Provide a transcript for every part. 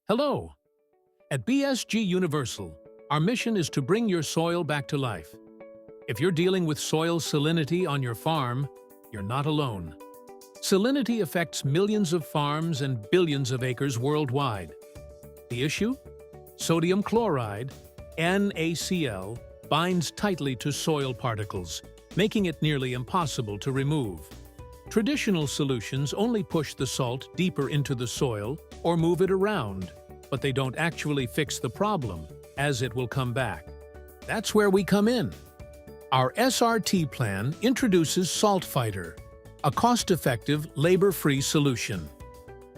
Hello! At BSG Universal, our mission is to bring your soil back to life. If you're dealing with soil salinity on your farm, you're not alone. Salinity affects millions of farms and billions of acres worldwide. The issue? Sodium chloride, NaCl, binds tightly to soil particles, making it nearly impossible to remove. Traditional solutions only push the salt deeper into the soil or move it around, but they don't actually fix the problem, as it will come back. That's where we come in. Our SRT plan introduces Salt Fighter, a cost-effective, labor-free solution.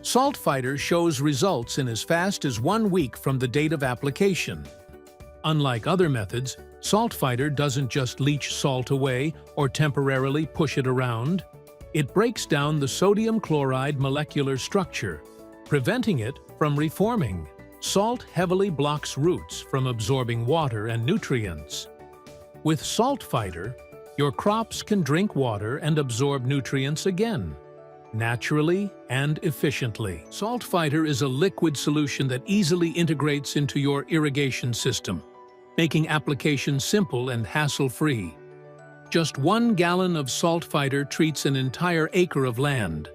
Salt Fighter shows results in as fast as 1 week from the date of application. Unlike other methods, Salt Fighter doesn't just leach salt away or temporarily push it around. It breaks down the sodium chloride molecular structure, preventing it from reforming. Salt heavily blocks roots from absorbing water and nutrients. With Salt Fighter, your crops can drink water and absorb nutrients again, naturally and efficiently. Salt Fighter is a liquid solution that easily integrates into your irrigation system, making application simple and hassle-free. Just 1 gallon of Salt Fighter treats an entire acre of land,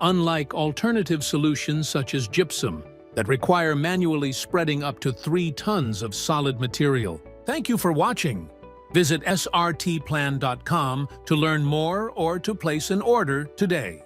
unlike alternative solutions such as gypsum that require manually spreading up to 3 tons of solid material. Thank you for watching. Visit srtplan.com to learn more or to place an order today.